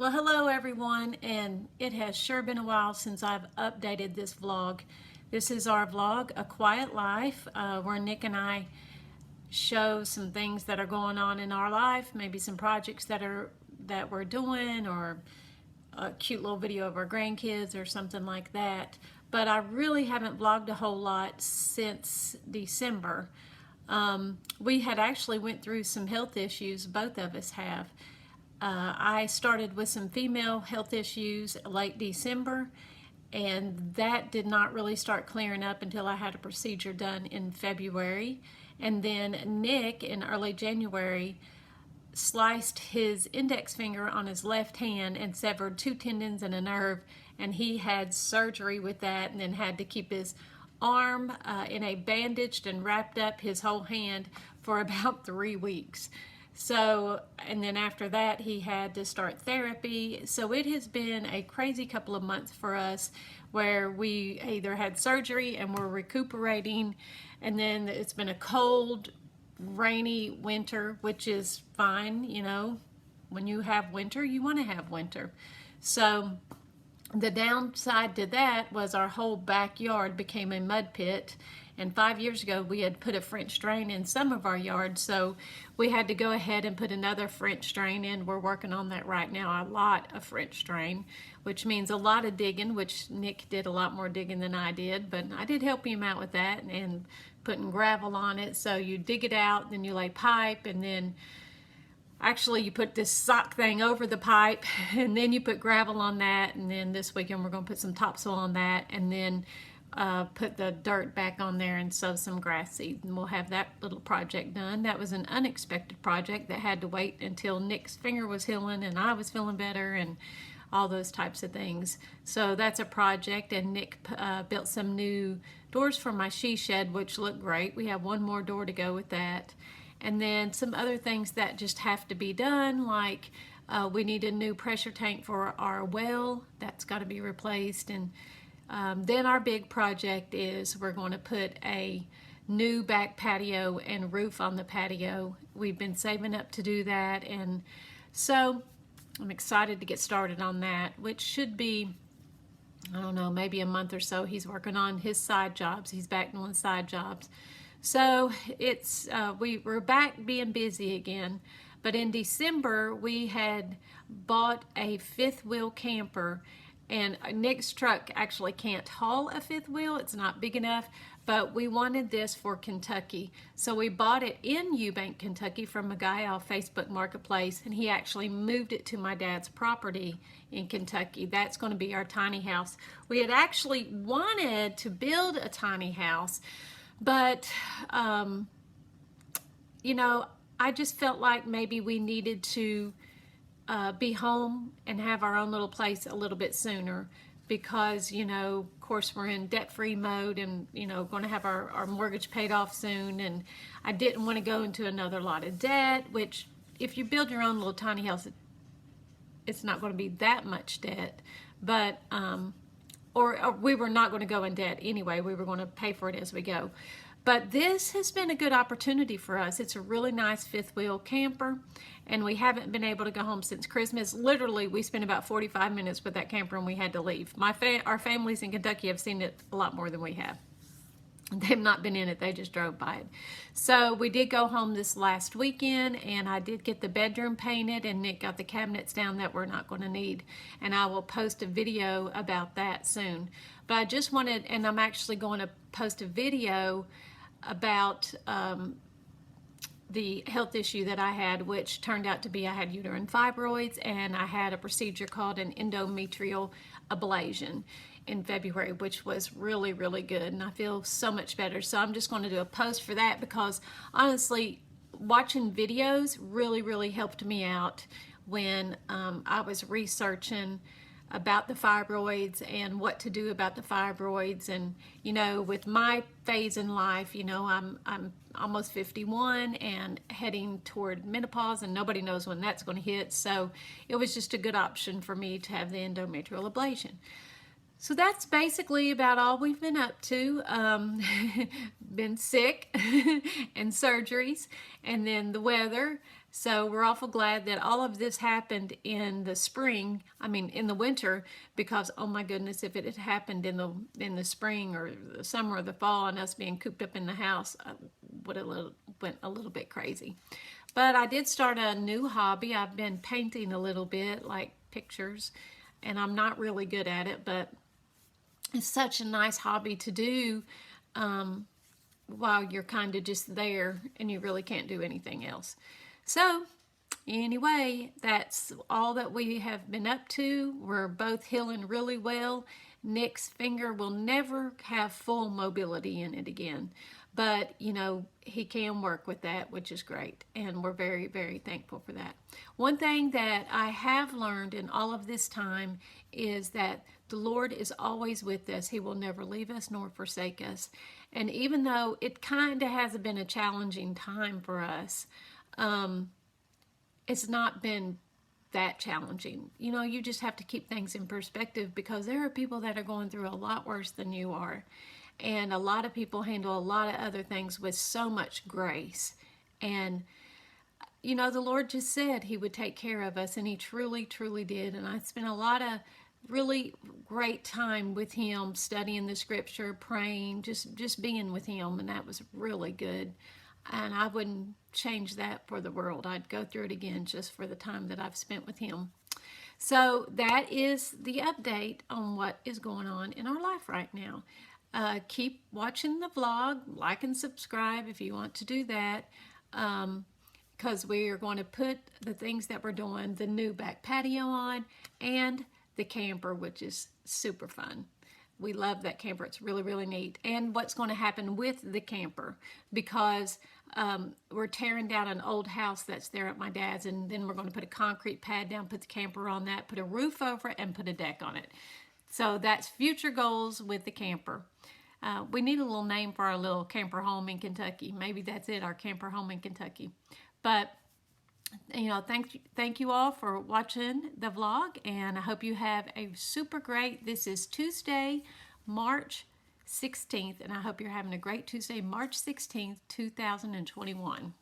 Well, hello everyone, and it has sure been a while since I've updated this vlog. This is our vlog, A Quiet Life, where Nick and I show some things that are going on in our life, maybe some projects that we're doing, or a cute little video of our grandkids or something like that. But I really haven't vlogged a whole lot since December. We had actually went through some health issues, both of us have. I started with some female health issues late December, and that did not really start clearing up until I had a procedure done in February. And then Nick, in early January, sliced his index finger on his left hand and severed 2 tendons and a nerve, and he had surgery with that and then had to keep his arm in a bandaged and wrapped up his whole hand for about 3 weeks. So, and then after that he had to start therapy. So it has been a crazy couple of months for us, where we either had surgery and we're recuperating, and then it's been a cold, rainy winter, which is fine. You know, when you have winter, you want to have winter. So the downside to that was our whole backyard became a mud pit. And 5 years ago, we had put a French drain in some of our yards, so we had to go ahead and put another French drain in. We're working on that right now, a lot of French drain, which means a lot of digging, which Nick did a lot more digging than I did, but I did help him out with that and putting gravel on it. So you dig it out, then you lay pipe, and then actually you put this sock thing over the pipe, and then you put gravel on that, and then this weekend we're going to put some topsoil on that, and then put the dirt back on there and sow some grass seed, and we'll have that little project done. That was an unexpected project that had to wait until Nick's finger was healing and I was feeling better and all those types of things. So that's a project, and Nick built some new doors for my she shed, which look great. We have one more door to go with that. And then some other things that just have to be done, like we need a new pressure tank for our well. That's got to be replaced. And then our big project is we're going to put a new back patio and roof on the patio. We've been saving up to do that, and so I'm excited to get started on that, which should be, I don't know, maybe a month or so. He's working on his side jobs. He's back doing side jobs. So it's we're back being busy again. But in December, we had bought a fifth wheel camper, and Nick's truck actually can't haul a fifth wheel. It's not big enough, but we wanted this for Kentucky. So we bought it in Eubank, Kentucky from a guy off Facebook Marketplace, and he actually moved it to my dad's property in Kentucky. That's going to be our tiny house. We had actually wanted to build a tiny house, but, you know, I just felt like maybe we needed to be home and have our own little place a little bit sooner, because, you know, of course we're in debt-free mode, and, you know, going to have our mortgage paid off soon, and I didn't want to go into another lot of debt, which if you build your own little tiny house, it's not going to be that much debt, but or we were not going to go in debt anyway. We were going to pay for it as we go. But this has been a good opportunity for us. It's a really nice fifth wheel camper, and we haven't been able to go home since Christmas. Literally, we spent about 45 minutes with that camper and we had to leave. Our families in Kentucky have seen it a lot more than we have. They've not been in it, they just drove by it. So we did go home this last weekend, and I did get the bedroom painted, and Nick got the cabinets down that we're not going to need. And I will post a video about that soon. But I just wanted, and I'm actually going to post a video about the health issue that I had, which turned out to be I had uterine fibroids, and I had a procedure called an endometrial ablation in February, which was really, really good, and I feel so much better. So I'm just going to do a post for that, because honestly, watching videos really, really helped me out when I was researching about the fibroids and what to do about the fibroids. And, you know, with my phase in life, you know, I'm almost 51 and heading toward menopause, and nobody knows when that's going to hit. So it was just a good option for me to have the endometrial ablation. So that's basically about all we've been up to. Been sick and surgeries, and then the weather So we're awful glad that all of this happened in the spring, in the winter, because oh my goodness, if it had happened in the spring or the summer or the fall and us being cooped up in the house, I would have went a little bit crazy. But I did start a new hobby. I've been painting a little bit, like pictures, and I'm not really good at it, but it's such a nice hobby to do while you're kind of just there and you really can't do anything else. So anyway, that's all that we have been up to. We're both healing really well. Nick's finger will never have full mobility in it again, but you know, he can work with that, which is great, and we're very, very thankful for that. One thing that I have learned in all of this time is that the Lord is always with us. He will never leave us nor forsake us. And even though it kind of has been a challenging time for us, it's not been that challenging. You know, you just have to keep things in perspective, because there are people that are going through a lot worse than you are. And a lot of people handle a lot of other things with so much grace. And, you know, the Lord just said he would take care of us, and he truly, truly did. And I spent a lot of really great time with him, studying the scripture, praying, just being with him, and that was really good. And I wouldn't change that for the world. I'd go through it again just for the time that I've spent with him. So that is the update on what is going on in our life right now. Keep watching the vlog, like and subscribe if you want to do that, because we are going to put the things that we're doing, the new back patio on, and the camper, which is super fun. We love that camper. It's really, really neat. And what's going to happen with the camper, because we're tearing down an old house that's there at my dad's, and then we're going to put a concrete pad down, put the camper on that, put a roof over it, and put a deck on it. So that's future goals with the camper. We need a little name for our little camper home in Kentucky. Maybe that's it, our camper home in Kentucky. But you know, thank you all for watching the vlog, and I hope you have a super great, this is Tuesday, March 16th, and I hope you're having a great Tuesday, March 16th, 2021.